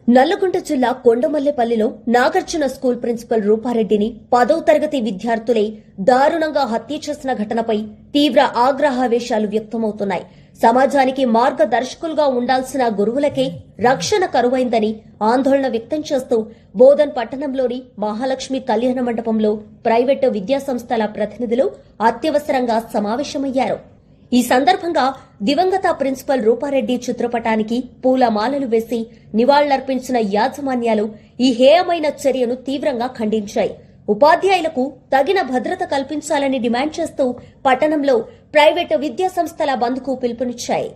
నల్లగొండ జిల్లా కొండమల్లేపల్లిలో Nagarjuna school principal రూపారెడ్డిని 10వ తరగతి విద్యార్థులే దారుణంగా హత్య చేసిన ఘటనపై తీవ్ర ఆగ్రహావేశాలు వ్యక్తమవుతున్నాయి. సమాజానికి మార్గదర్శకులుగా ఉండాల్సిన గురువులకే రక్షణ కరువైందని ఆందోళన వ్యక్తం చేస్తూ బోధన్ పట్టణంలోని మహాలక్ష్మి కళ్యాణ మండపంలో ప్రైవేటు విద్యాసంస్థల ప్రతినిధులు అత్యవసరంగా సమావేశమయ్యారు. ఈ సందర్భంగా దివంగత ప్రిన్సిపల్ రూపారెడ్డి చిత్రపటానికి పూలమాలలు వేసి నివాళులర్పించిన యాజమాన్యాలు ఈ హేయమైన చర్యను తీవ్రంగా ఖండించాయి. ఉపాధ్యాయులకు తగిన భద్రత కల్పించాలని డిమాండ్ చేస్తూ పట్టణంలో ప్రైవేటు విద్యాసంస్థల బంద్కు పిలుపునిచ్చాయి.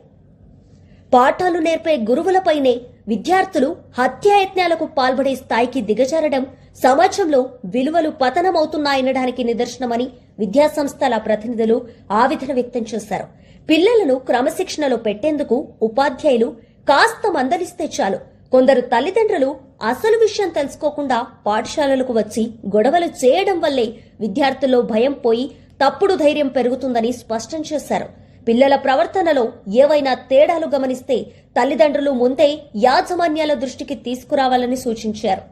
పాఠాలు నేర్పే గురువులపైనే విద్యార్థులు హత్యాయత్నాలకు పాల్పడే స్థాయికి దిగజారడం సమాజంలో విలువలు పతనమవుతున్నాయనడానికి నిదర్శనమని విద్యాసంస్థల ప్రతినిధులు ఆవేదన వ్యక్తం చేశారు. పిల్లలను క్రమశిక్షణలో పెట్టేందుకు ఉపాధ్యాయులు కాస్త మందలిస్తే చాలు. కొందరు తల్లిదండ్రులు అసలు విషయం తెలుసుకోకుండా పాఠశాలలకు వచ్చి గొడవలు చేయడం వల్లే విద్యార్థుల్లో భయం పోయి తప్పుడు ధైర్యం పెరుగుతుందని స్పష్టం చేశారు. పిల్లల ప్రవర్తనలో ఏవైనా తేడాలు గమనిస్తే తల్లిదండ్రులు ముందే యాజమాన్యాల దృష్టికి తీసుకురావాలని సూచించారు.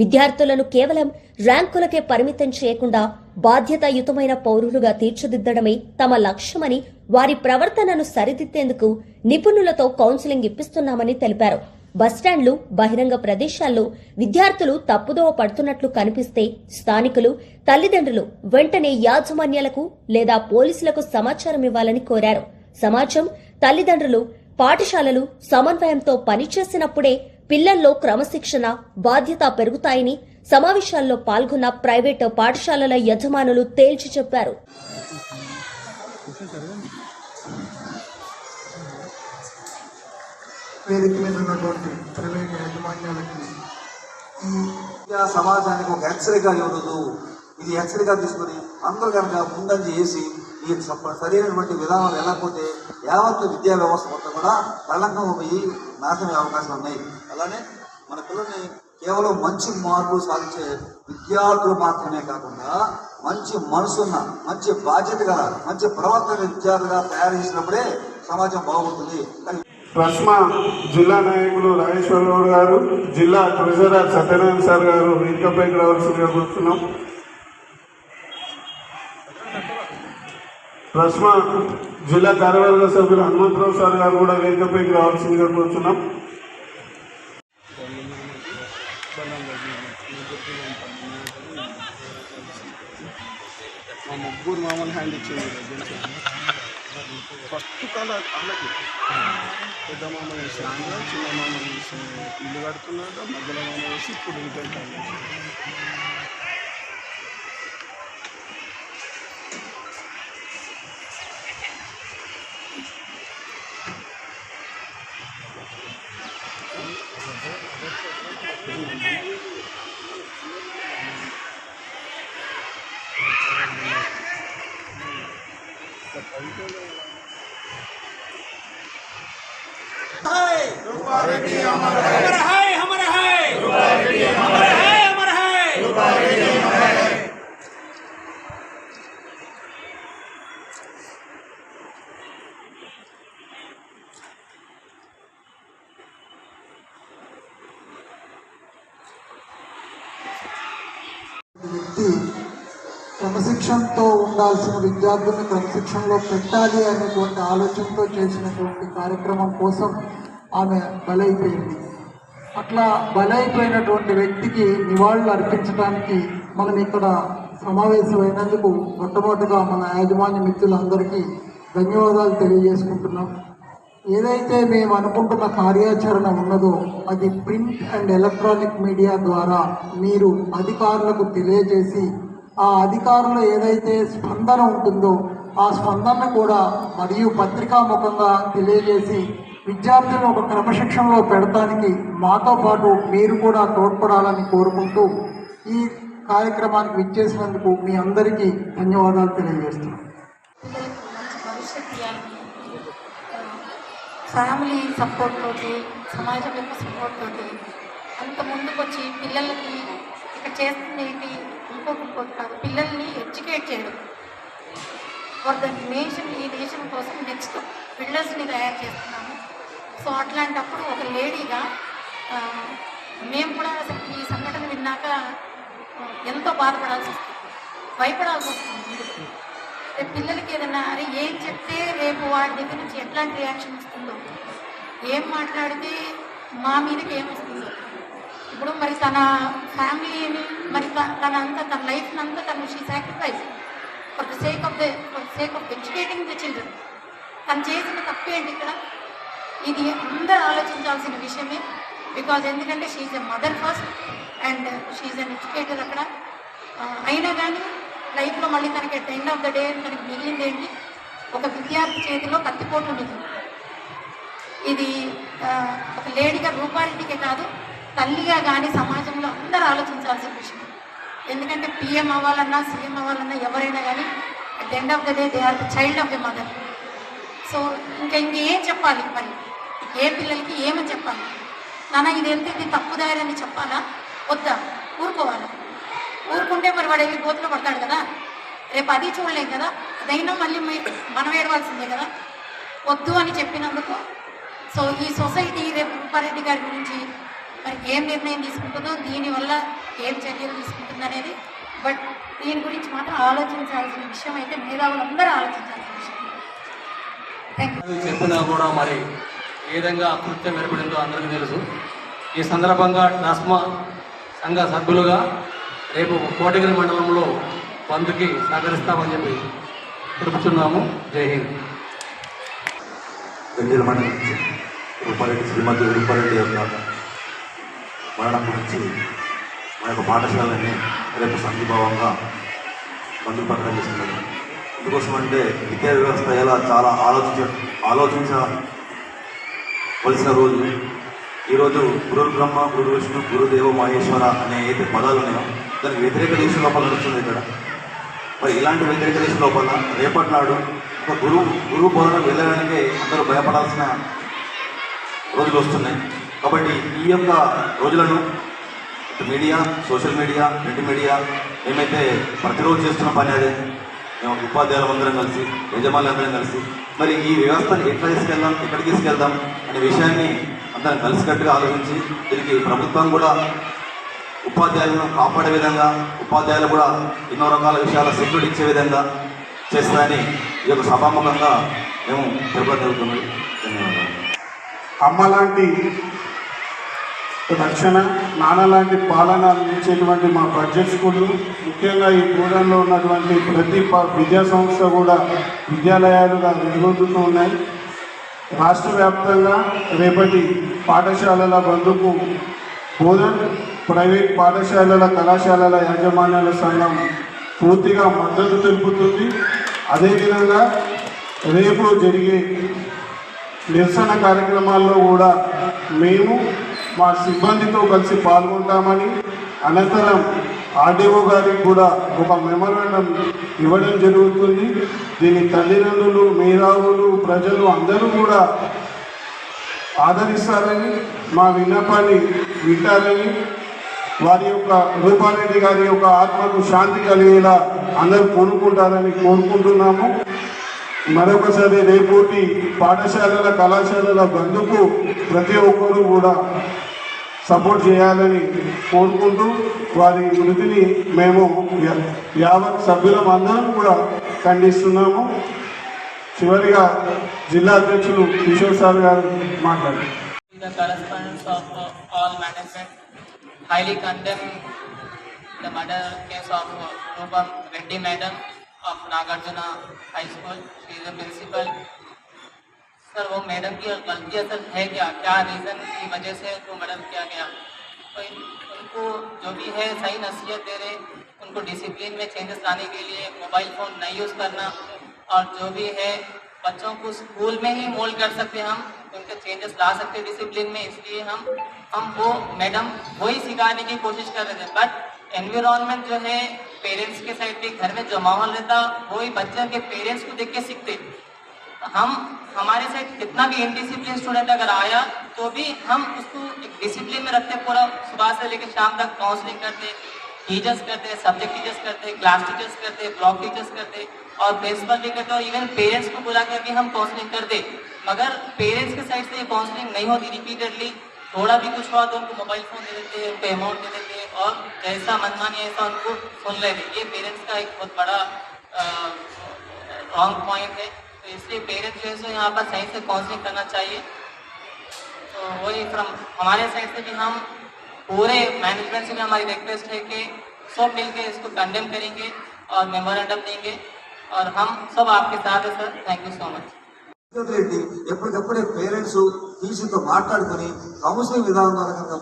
విద్యార్థులను కేవలం ర్యాంకులకే పరిమితం చేయకుండా బాధ్యతాయుతమైన పౌరులుగా తీర్చిదిద్దడమే తమ లక్ష్యమని, వారి ప్రవర్తనను సరిదిద్దేందుకు నిపుణులతో కౌన్సిలింగ్ ఇప్పిస్తున్నామని తెలిపారు. బస్టాండ్లు, బహిరంగ ప్రదేశాల్లో విద్యార్థులు తప్పుదోవ పడుతున్నట్లు కనిపిస్తే స్థానికులు, తల్లిదండ్రులు వెంటనే యాజమాన్యాలకు లేదా పోలీసులకు సమాచారం ఇవ్వాలని కోరారు. సమాజం, తల్లిదండ్రులు, పాఠశాలలు సమన్వయంతో పనిచేసినప్పుడే పిల్లల్లో క్రమశిక్షణ, బాధ్యత పెరుగుతాయని సమావేశాల్లో పాల్గొన్న ప్రైవేటు పాఠశాలల యజమానులు తేల్చి చెప్పారు. వేదిక మీద ఉన్నటువంటి ప్రైవేట్ యాజమాన్యాలకి ఈ సమాజానికి ఒక హెచ్చరిక ఇవ్వదు. ఇది హెచ్చరిక తీసుకుని అందరూ కనుక ముందంజ చేసి ఈ సరైనటువంటి విధానాలు వెళ్ళకపోతే యావత్ విద్యా వ్యవస్థ మొత్తం కూడా కళంకం పోయి నాశనమే అవకాశాలు ఉన్నాయి. అలానే మన పిల్లల్ని కేవలం మంచి మార్పులు సాధించే విద్యార్థులు మాత్రమే కాకుండా మంచి మనసున్న, మంచి బాధ్యత గల, మంచి ప్రవర్తన విద్యార్థులుగా తయారు చేసినప్పుడే సమాజం బాగుంటుంది. రస్మా జిల్లా నాయకులు రాజేశ్వరరావు గారు, జిల్లా ట్రెజరర్ సత్యనారాయణ సార్ గారు వేదికపైకి రావాల్సిందిగా కోరుతున్నాం. రస్మా జిల్లా కార్యవర్గ సభ్యులు హనుమంతరావు సార్ గారు కూడా వేదికపైకి రావాల్సిందిగా కోరుతున్నాం. మా ముగ్గురు మామూలు హ్యాండ్ ఇచ్చింది. ఫస్ట్ కాల వాళ్ళకి పెద్ద మామ వేసి ఆంధ్ర, చిన్న మామ వేసి ఇల్లు కడుతున్నాడు, మధ్యలో మామ వేసి ఇప్పుడు ఇంకేం కాదు. रूपारेड्डी अमर है, अमर है, रूपारेड्डी अमर है, अमर है, रूपारेड्डी अमर है. వ్యక్తి క్రమశిక్షణతో ఉండాల్సిన విద్యార్థులను క్రమశిక్షణలో పెట్టాలి అనేటువంటి ఆలోచనతో చేసినటువంటి కార్యక్రమం కోసం ఆమె బలైపోయింది. అట్లా బలైపోయినటువంటి వ్యక్తికి నివాళులు అర్పించడానికి మనం ఇక్కడ సమావేశమైనందుకు మొట్టమొదటిగా మన యాజమాన్య మిత్రులందరికీ ధన్యవాదాలు తెలియజేసుకుంటున్నాం. ఏదైతే మేము అనుకుంటున్న కార్యాచరణ ఉన్నదో అది ప్రింట్ అండ్ ఎలక్ట్రానిక్ మీడియా ద్వారా మీరు అధికారులకు తెలియజేసి ఆ అధికారులు ఏదైతే స్పందన ఉంటుందో ఆ స్పందన కూడా మరియు పత్రికాముఖంగా తెలియజేసి విద్యార్థులను ఒక క్రమశిక్షణలో పెడతానికి మాతో పాటు మీరు కూడా తోడ్పడాలని కోరుకుంటూ ఈ కార్యక్రమానికి విచ్చేసినందుకు మీ అందరికీ ధన్యవాదాలు తెలియజేస్తున్నాం. ఫ్యామిలీ సపోర్ట్ తోటి, సమాజం యొక్క సపోర్ట్ తోటి అంత ముందుకు వచ్చి పిల్లలకి ఇక్కడ చేస్తుంది ఇంకొక కాదు, పిల్లల్ని ఎడ్యుకేట్ చేయడం ఫర్ ద నేషన్, ఈ నేషన్ కోసం నెక్స్ట్ బిల్డర్స్ని తయారు చేస్తున్నాము. సో అట్లాంటప్పుడు ఒక లేడీగా దాకా ఎంతో బాధపడాల్సి వస్తుంది, భయపడాల్సి వస్తుంది. రేపు పిల్లలకి ఏదైనా అరే ఏం చెప్తే రేపు వాడి దగ్గర నుంచి ఎట్లాంటి రియాక్షన్ వస్తుందో, ఏం మాట్లాడితే మా మీదకి ఏమొస్తుందో. ఇప్పుడు మరి తన ఫ్యామిలీని మరి తన లైఫ్ని అంతా తను she sacrifice for the sake of educating the children. తను చేసిన తప్పేంటి ఇక్కడ? ఇది అందరూ ఆలోచించాల్సిన విషయమే. బికాజ్ ఎందుకంటే she's a mother first and she's an educator అక్కడ. అయినా కానీ లైఫ్లో మళ్ళీ తనకి at end of the day తనకి మిగిలింది ఏంటి? ఒక విద్యార్థి చేతిలో కత్తిపోట్లు మిగిలింది. ఇది ఒక లేడీగా రూపారెడ్డికే కాదు, తల్లిగా కానీ సమాజంలో అందరూ ఆలోచించాల్సిన విషయం. ఎందుకంటే పిఎం అవ్వాలన్నా సీఎం అవ్వాలన్నా ఎవరైనా కానీ at the end of the day they are the child of the mother. So ఇంకేం చెప్పాలి? మరి ఏ పిల్లలకి ఏమని చెప్పాలి? నాన్న ఇది వెళ్తే తప్పుదారని చెప్పాలా వద్దా? ఊరుకోవాలా? ఊరుకుంటే మరి వాడు వెళ్ళి గోతులో పడతాడు కదా, రేపు అది చూడలేం కదా, అదైనా మళ్ళీ మనం ఏడవాల్సిందే కదా. వద్దు అని చెప్పినందుకు సో ఈ సొసైటీ రేపు రూపారెడ్డి గారి గురించి మరి ఏం నిర్ణయం తీసుకుంటుందో, దీనివల్ల ఏం చర్యలు తీసుకుంటుంది అనేది, బట్ దీని గురించి మాత్రం ఆలోచించాల్సిన విషయం అయితే మేధావులందరూ ఆలోచించాల్సిన విషయం. Thank you. చెప్పినా కూడా మరి ఏ విధంగా కృత్యం ఏర్పడిందో అందరికీ తెలుసు. ఈ సందర్భంగా ట్రాస్మా సంఘ సభ్యులుగా రేపు కోటగిరి మండలంలో బంద్కి సహకరిస్తామని చెప్పి తెలుపుతున్నాము. జై హింద్. గంజల మండలి నుంచి రూపారెడ్డి శ్రీమతి రూపారెడ్డి యొక్క మరణం గురించి మన యొక్క పాఠశాలని రేపు సంఘీభావంగా బంధువులు ప్రకటన చేస్తున్నారు. ఎందుకోసం అంటే విద్యా వ్యవస్థ ఎలా చాలా ఆలోచించవలసిన రోజు ఈరోజు గురు బ్రహ్మ, గురు విష్ణు, గురుదేవ మహేశ్వర అనే అయితే పదాలు ఉన్నాయో దానికి వ్యతిరేక దేశం లోపల నడుస్తుంది ఇక్కడ. మరి ఇలాంటి వ్యతిరేక దేశం లోపల రేపటి నాడు ఒక గురువు బోధన వెళ్ళడానికే అందరూ భయపడాల్సిన రోజులు వస్తున్నాయి. కాబట్టి ఈ యొక్క రోజులను media, social media, print media ఏమైతే ప్రతిరోజు చేస్తున్న పని అదే. మేము ఉపాధ్యాయులందరం కలిసి, యజమానులందరం కలిసి మరి ఈ వ్యవస్థను ఎట్లా తీసుకెళ్దాం, ఎక్కడికి తీసుకెళ్దాం అనే విషయాన్ని అందరం కలిసికట్టుగా ఆలోచించి దీనికి ప్రభుత్వం కూడా ఉపాధ్యాయులను కాపాడే విధంగా, ఉపాధ్యాయులు కూడా ఎన్నో రకాల విషయాల సెక్యూరిటీ ఇచ్చే విధంగా చేస్తారని ఈ యొక్క సభాముఖంగా మేము చెప్పడం జరుగుతుంది. ధన్యవాదాలు. అమ్మ లాంటి రక్షణ, నాన్న లాంటి పాలన అందించేటువంటి మా బడ్జెట్ స్కూళ్ళు, ముఖ్యంగా ఈ గూడెంలో ఉన్నటువంటి ప్రతి విద్యా సంస్థ కూడా విద్యాలయాలుగా వెలుగొందుతూ ఉన్నాయి. రాష్ట్ర వ్యాప్తంగా రేపటి పాఠశాలల బంధుకు బోధన్ ప్రైవేట్ పాఠశాలల, కళాశాలల యాజమాన్యాల సంఘం పూర్తిగా మద్దతు తెలుపుతుంది. అదేవిధంగా రేపు జరిగే నిరసన కార్యక్రమాల్లో కూడా మేము మా సిబ్బందితో కలిసి పాల్గొంటామని, అనంతరం ఆర్డీఓ గారికి కూడా ఒక మెమోరాండం ఇవ్వడం జరుగుతుంది. దీని తల్లిదండ్రులు, మేధావులు, ప్రజలు అందరూ కూడా ఆదరిస్తారని, మా విన్నపాన్ని వింటారని, వారి యొక్క రూపారెడ్డి గారి యొక్క ఆత్మకు శాంతి కలిగేలా అందరూ కోరుకుంటారని కోరుకుంటున్నాము. మరొకసారి రేపటి పాఠశాలల, కళాశాలల బంధుకు ప్రతి ఒక్కరూ కూడా సపోర్ట్ చేయాలని కోరుకుంటూ వారి మృతిని మేము యావత్ సభ్యులం అందరం కూడా ఖండిస్తున్నాము. చివరిగా జిల్లా అధ్యక్షులు కిషోర్ సార్ గారు మాట్లాడారు. highly condemn the murder case of Rupam Reddy Madam of Nagarjuna High School. She is a principal. Sir वो मैडम की गलती असल है क्या, क्या रीज़न की वजह से उनको मर्डर किया गया? तो उनको जो भी है सही नसीहत दे रहे, उनको डिसिप्लिन में चेंजेस लाने के लिए मोबाइल फ़ोन नहीं यूज़ करना, और जो भी है बच्चों को स्कूल में ही मोल्ड कर सकते हम, उनके चेंजेस ला सकते डिसिप्लिन में. इसलिए हम वो मैडम वही सिखाने की कोशिश कर रहे थे. बट एनवायरनमेंट जो है पेरेंट्स के साइड पे घर में जो माहौल रहता वही बच्चे के पेरेंट्स को देख के सीखते. हम हमारे साइड कितना भी इनडिसिप्लिन स्टूडेंट अगर आया तो भी हम उसको एक डिसिप्लिन में रखते, पूरा सुबह से लेकर शाम तक काउंसलिंग करते, टीचर्स करते, सब्जेक्ट टीचर्स करते, क्लास टीचर्स करते, ब्लॉक टीचर्स करते, और प्रिंसिपल भी करते, और इवन पेरेंट्स को बुला कर भी हम काउंसलिंग करते. मगर पेरेंट्स के साइड से ये काउंसलिंग नहीं होती. रिपीटेडली थोड़ा भी कुछ हुआ तो उनको मोबाइल फ़ोन दे देते, उनको अमाउंट दे देते, और जैसा मनमानी ऐसा उनको सुन रहे थे। ये पेरेंट्स का एक बहुत बड़ा रॉन्ग पॉइंट है। तो इसलिए पेरेंट्स जो है सो यहाँ पर सही से काउंसलिंग करना चाहिए। तो वही फ्रॉम हमारे साइड से भी हम पूरे मैनेजमेंट से भी हमारी रिक्वेस्ट है कि सब मिलकर इसको कंडेम करेंगे और मेमोरेंडम देंगे और हम सब आपके साथ हैं sir. Thank you so much. Reddy ఎప్పటికప్పుడే పేరెంట్స్ టీచర్తో మాట్లాడుకుని కౌన్సిలింగ్ విధానం ద్వారా కనుక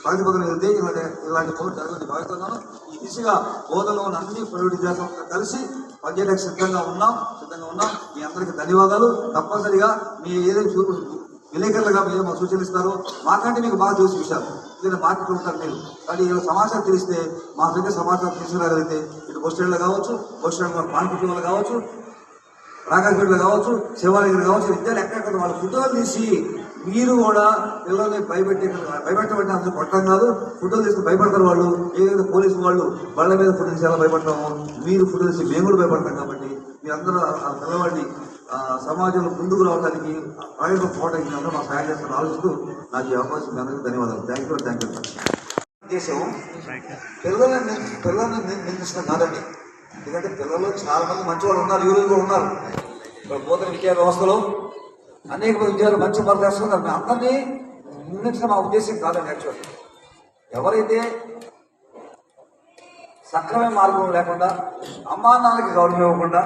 ప్రతిపదన నిర్దేశించాలంటే ఇలాంటి పనులు జరగని భావిస్తున్నాను. ఈ దిశగా బోధనలో ఉన్న అన్ని ప్రైవేట్ విద్యాసంస్థలు కలిసి పనిచేయడానికి సిద్ధంగా ఉన్నాం. మీ అందరికీ ధన్యవాదాలు. తప్పనిసరిగా మీ ఏదైతే విలేకరులుగా మీరు మాకు సూచనలు ఇస్తారు, మాకంటే మీకు బాగా తెలిసిన విషయాలు ఏదైనా మార్కెట్లో ఉంటారు మీరు. కానీ ఇలా సమాచారం తెలిస్తే మా దగ్గర సమాచారం తీసుకురాగలిగితే ఇటు బస్ స్టాండ్లో కావచ్చు, బస్ స్టాండ్ పాన్పుట్లో కావచ్చు, రాఘాపేటలో కావచ్చు, శివాలయంలో కావచ్చు, విద్యాలు ఎక్కడెక్కడ వాళ్ళ ఫోటోలు తీసి మీరు కూడా పిల్లల్ని భయపెట్టబట్టి అంత కొట్టడం కాదు. ఫోటోలు తీసి భయపడతారు వాళ్ళు. ఏదైతే పోలీసు వాళ్ళు వాళ్ళ మీద ఫోటో తీసి ఎలా భయపడతామో మీరు ఫోటో తీసి మేము కూడా భయపడతాం. కాబట్టి మీరందరూ ఆ పిల్లవాడిని సమాజంలో ముందుకు రావడానికి ప్రయోగం పోవడానికి అందరూ మా సహాయం చేస్తాను ఆలోచిస్తూ నాకు ఈ అవకాశం మీ అందరికీ ధన్యవాదాలు. Thank you. ఉద్దేశం పిల్లల్ని నిందించడం కాదండి. ఎందుకంటే పిల్లలు చాలా మంది మంచి వాళ్ళు ఉన్నారు, యూరోలు కూడా ఉన్నారు. బోధన విద్యా వ్యవస్థలో అనేక మంది విద్యార్థులు మంచి మార్కులు వేస్తున్నారు. మేము అందరినీ నిందించడం మా ఉద్దేశం కాదండి. యాక్చువల్ ఎవరైతే సక్రమైన మార్గం లేకుండా, అమ్మా నాన్నకి గౌరవం ఇవ్వకుండా,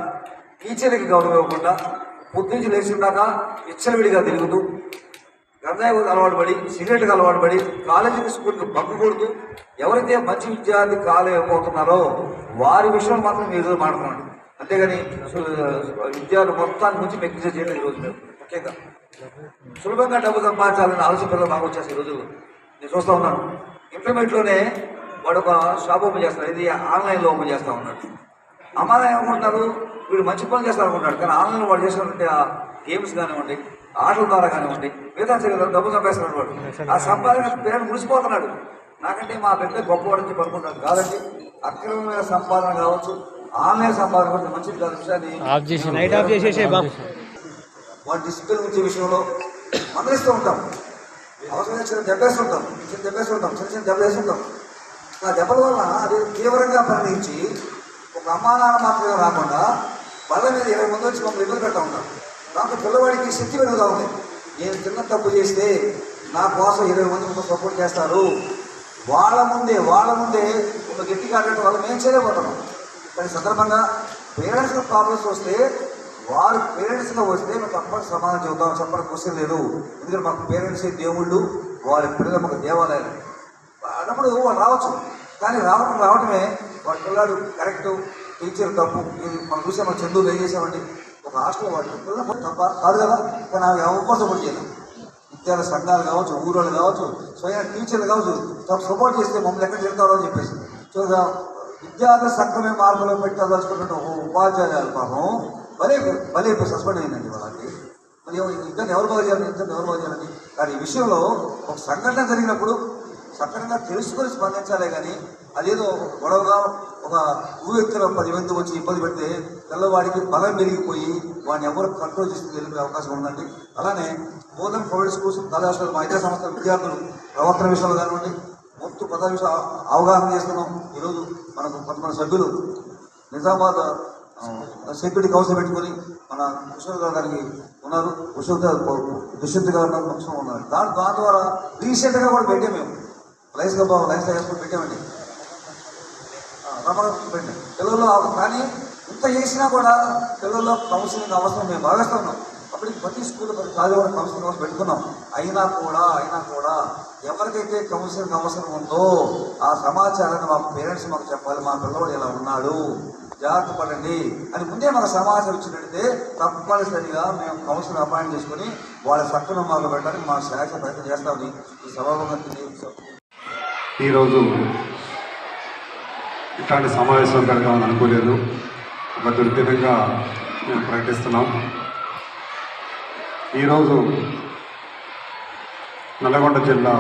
టీచర్లకి గౌరవం ఇవ్వకుండా, పొద్దుంచి లేచి ఉన్నాక విచ్చలవిడిగా తిరుగుతూ, గంజాయి అలవాటు పడి, సిగరెట్కి అలవాటు పడి, కాలేజీకి స్కూల్కి బంకు కొడుతూ ఎవరైతే మంచి విద్యార్థి కాలేకపోతున్నారో వారి విషయంలో మాత్రం మీరు ఈరోజు మాట్లాడుతున్నాండి. అంతేగాని విద్యార్థులు మొత్తాన్ని నుంచి మెక్కించే చేయలేదు. ఈరోజు మేము ముఖ్యంగా సులభంగా డబ్బు సంపాదించాలని ఆలోచన పిల్లలు బాగా వచ్చేసి ఈరోజు నేను చూస్తూ ఉన్నాను. ఇంటర్మీడియట్లోనే వాడు ఒక షాప్ ఓపెన్ చేస్తాడు, ఇది ఆన్లైన్లో ఓపెన్ చేస్తూ ఉన్నాడు. అమ్మాయి ఏమనుకుంటున్నారు, వీడు మంచి పనులు చేస్తారు అనుకుంటాడు. కానీ ఆన్లైన్లో వాడు చేసినటువంటి ఆ గేమ్స్ కానివ్వండి, ఆటల ద్వారా కానివ్వండి, మిగతా డబ్బు సంపాదిస్తున్నాడు వాడు. ఆ సంపాదన పేరెంట్ ముడిసిపోతున్నాడు. నాకంటే మా బిడ్డ గొప్పవాడని పడుకుంటాడు. కాదండి, అక్రమమైన సంపాదన కావచ్చు, ఆన్లైన్ సంపాదన కూడా మంచిది కాదు. విషయాన్ని వాడు డిసిప్లిన్ వచ్చే విషయంలో మందలిస్తూ ఉంటాం. అవసరమైన చిన్న దెబ్బేస్తుంటాం, చిన్న దెబ్బ వేస్తుంటాం. ఆ దెబ్బల వల్ల అది తీవ్రంగా పరిణించి ఒక అమ్మానాన్న మాత్రమే రాకుండా వాళ్ళ మీద 20 మంది వచ్చి మమ్మల్ని ఇబ్బంది పెడతా ఉంటాం. దాంతో పిల్లవాడికి శక్తి పెరుగుతూ ఉంది. నేను చిన్న తప్పు చేస్తే నా కోసం 20 మంది ముందు సపోర్ట్ చేస్తారు. వాళ్ళ ముందే ఒక గట్టిగా ఆడటం వల్ల మేము చేయలేకపోతున్నాం. కానీ సందర్భంగా పేరెంట్స్కి ప్రాబ్లమ్స్ వస్తే వారు పేరెంట్స్గా వస్తే మేము తప్పని సమాధానం చెబుతాం, చెప్పడం క్వశ్చన్ లేదు. ఎందుకంటే మాకు పేరెంట్స్ దేవుళ్ళు, వాళ్ళ పిల్లలు మాకు దేవాలయాలు అన్నప్పుడు వాళ్ళు రావచ్చు. కానీ రావటమే వాడి పిల్లాడు కరెక్ట్, టీచర్ తప్పు. ఇది మనం చూసే మన చందువులు ఏం చేసామండి, ఒక హాస్టల్ వాడి పిల్లలు తప్ప కాదు కదా. కానీ అవి ఎవరు సపోర్ట్ చేయలేం. విద్యార్థి సంఘాలు కావచ్చు, ఊరోళ్ళు కావచ్చు, స్వయం టీచర్లు కావచ్చు, సపోర్ట్ చేస్తే మమ్మల్ని ఎక్కడ చెప్తారో అని చెప్పేసి. సో విద్యార్థి సక్రమైన మార్గంలో పెట్టాల్సుకున్నట్టు ఉపాధ్యాయులు పాపం భలే సస్పెండ్ అయిందండి వాళ్ళకి. మరి ఇద్దరిని ఎవరు బాగు చేయాలని. కానీ ఈ విషయంలో ఒక సంఘటన జరిగినప్పుడు సక్రమంగా తెలుసుకొని స్పందించాలే కానీ అదేదో గొడవగా ఒక వ్యక్తులు 10 మంది వచ్చి ఇబ్బంది పెడితే పిల్లవాడికి బలం పెరిగిపోయి వాడిని ఎవరు కంట్రోల్ చేసి వెళ్ళిపోయే అవకాశం ఉందండి. అలానే బోధన ప్రైవేట్ స్కూల్స్, కళాశాలలు, మా ఇతర సంస్థల విద్యార్థులు ప్రవర్తన విషయంలో కానివ్వండి, మొత్తం పద విషయం అవగాహన చేస్తున్నాం. ఈరోజు మనకు కొంతమంది సభ్యులు నిజామాబాద్ సెక్యూరిటీ కౌన్సిల్ పెట్టుకొని మన కుషల్ గారికి ఉన్నారు, దుష్యంత్ గారు పక్షం ఉన్నారు. దాని ద్వారా రీసెంట్గా కూడా పెట్టాం మేము. లైన్స్ వేసుకొని పెట్టామండి, పెట్టాం పిల్లల్లో. కానీ ఇంత చేసినా కూడా పిల్లల్లో కౌన్సిలింగ్ అవసరం మేము భావిస్తున్నాం. అప్పటికి ప్రతి స్కూల్లో ప్రతి కాలేజీ కూడా కౌన్సిలింగ్ అవసరం పెట్టుకున్నాం. అయినా కూడా ఎవరికైతే కౌన్సిలింగ్ అవసరం ఉందో ఆ సమాచారాన్ని మా పేరెంట్స్ మాకు చెప్పాలి. మా పిల్లవాడు ఇలా ఉన్నాడు, జాగ్రత్త పడండి అని ముందే మాకు సమాచారం ఇచ్చినట్టే తప్పనిసరిగా మేము కౌన్సిలింగ్ అపాయింట్ చేసుకుని వాళ్ళ సక్కన మాకు పెట్టడానికి మా శాఖ ప్రయత్నం చేస్తామని ఈ సభాముఖంగా తెలియజేస్తాం. ఈరోజు ఇట్లాంటి సమావేశం పెడతామని అనుకోలేదు. ఒక దుర్దినంగా మేము ప్రకటిస్తున్నాం. ఈరోజు నల్గొండ జిల్లా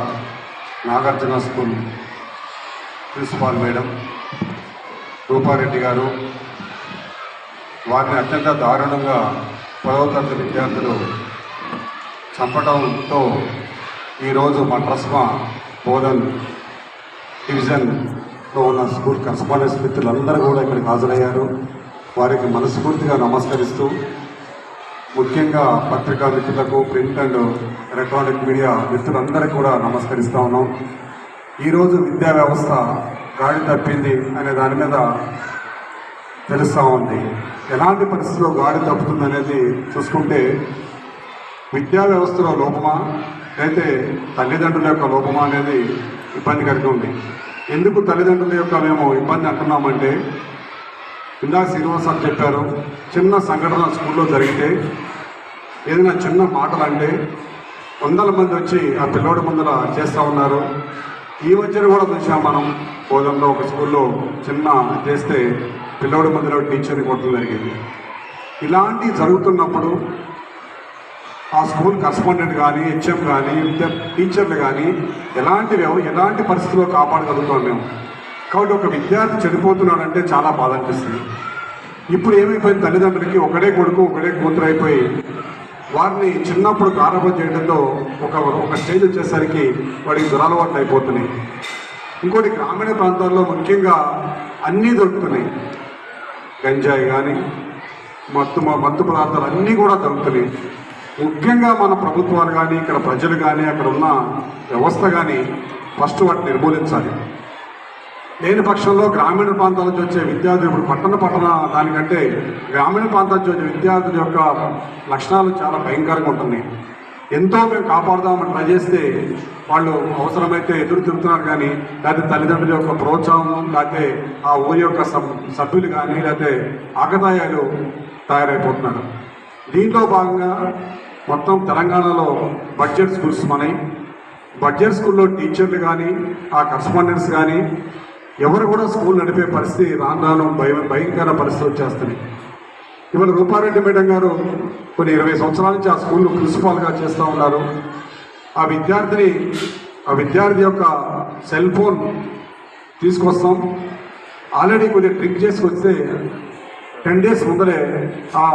Nagarjuna school principal madam Rupa Reddy గారు వారిని అత్యంత దారుణంగా 10వ తరగతి విద్యార్థులు చంపడంతో ఈరోజు మా ట్రస్మా బోధన్ డివిజన్లో ఉన్న స్కూల్ కరస్పాండెన్స్ మిత్రులందరూ కూడా ఇక్కడికి హాజరయ్యారు. వారికి మనస్ఫూర్తిగా నమస్కరిస్తూ, ముఖ్యంగా పత్రికా మిత్రులకు, ప్రింట్ అండ్ ఎలక్ట్రానిక్ మీడియా మిత్రులందరికీ కూడా నమస్కరిస్తూ ఉన్నాం. ఈరోజు విద్యా వ్యవస్థ గాడి తప్పింది అనే దాని మీద తెలుస్తూ ఉంది. ఎలాంటి పరిస్థితుల్లో గాడి తప్పుతుంది అనేది చూసుకుంటే, విద్యా వ్యవస్థలో లోపమా అయితే తల్లిదండ్రుల యొక్క లోపమా అనేది ఇబ్బందికరంగా ఉంది. ఎందుకు తల్లిదండ్రుల యొక్క మేము ఇబ్బంది అంటున్నామంటే, ఇందాక శ్రీనివాస్ సార్ చెప్పారు, చిన్న సంఘటన స్కూల్లో జరిగితే ఏదైనా చిన్న మాటలు అంటే 100 మంది వచ్చి ఆ పిల్లోడి ముందర చేస్తూ ఉన్నారు. ఈ మధ్యన కూడా చూసాం మనం, బోధంలో ఒక స్కూల్లో చిన్న చేస్తే పిల్లోడి మధ్యలో టీచర్ని కొట్టడం జరిగింది. ఇలాంటివి జరుగుతున్నప్పుడు ఆ స్కూల్ కరస్పాండెంట్ కానీ, హెచ్ఎం కానీ, టీచర్లు కానీ ఎలాంటి పరిస్థితుల్లో కాపాడగలుగుతాం మేము. కాబట్టి ఒక విద్యార్థి చెడిపోతున్నాడంటే చాలా బాధ అనిపిస్తుంది. ఇప్పుడు ఏమైపోయింది, తల్లిదండ్రులకి ఒకడే కొడుకు ఒకడే కూతురు అయిపోయి వారిని చిన్నప్పుడు గారాబం చేయడంతో ఒక స్టేజ్ వచ్చేసరికి వాడికి దురలవాట్లు అయిపోతున్నాయి. ఇంకోటి, గ్రామీణ ప్రాంతాల్లో ముఖ్యంగా అన్నీ దొరుకుతున్నాయి. గంజాయి కానీ, మత్తు పదార్థాలు అన్నీ కూడా దొరుకుతున్నాయి. ముఖ్యంగా మన ప్రభుత్వాలు కానీ, ఇక్కడ ప్రజలు కానీ, అక్కడ ఉన్న వ్యవస్థ కానీ ఫస్ట్ వాటిని నిర్మూలించాలి. లేని పక్షంలో గ్రామీణ ప్రాంతాల నుంచి వచ్చే విద్యార్థులు, ఇప్పుడు పట్టణ దానికంటే గ్రామీణ ప్రాంతాల నుంచి వచ్చే విద్యార్థుల యొక్క లక్షణాలు చాలా భయంకరంగా ఉంటున్నాయి. ఎంతో మేము కాపాడుదామని ట్రై చేస్తే వాళ్ళు అవసరమైతే ఎదురు తిరుగుతున్నారు కానీ, లేకపోతే తల్లిదండ్రుల యొక్క ప్రోత్సాహం, లేకపోతే ఆ ఊరి యొక్క సభ్యులు కానీ, లేకపోతే ఆకతాయాలు తయారైపోతున్నారు. దీంట్లో భాగంగా మొత్తం తెలంగాణలో బడ్జెట్ స్కూల్స్ మనయి. బడ్జెట్ స్కూల్లో టీచర్లు కానీ, ఆ కరస్పాండెంట్స్ కానీ ఎవరు కూడా స్కూల్ నడిపే పరిస్థితి రాను భయంకర పరిస్థితి వచ్చేస్తుంది. ఇవాళ రూపారెడ్డి మేడం గారు కొన్ని 20 సంవత్సరాల నుంచి ఆ స్కూల్లో ప్రిన్సిపాల్గా చేస్తూ ఉన్నారు. ఆ విద్యార్థి యొక్క సెల్ ఫోన్ తీసుకొస్తాం, ఆల్రెడీ కొద్దిగా ట్రిక్ చేసుకొస్తే 10 days ముందరే ఆ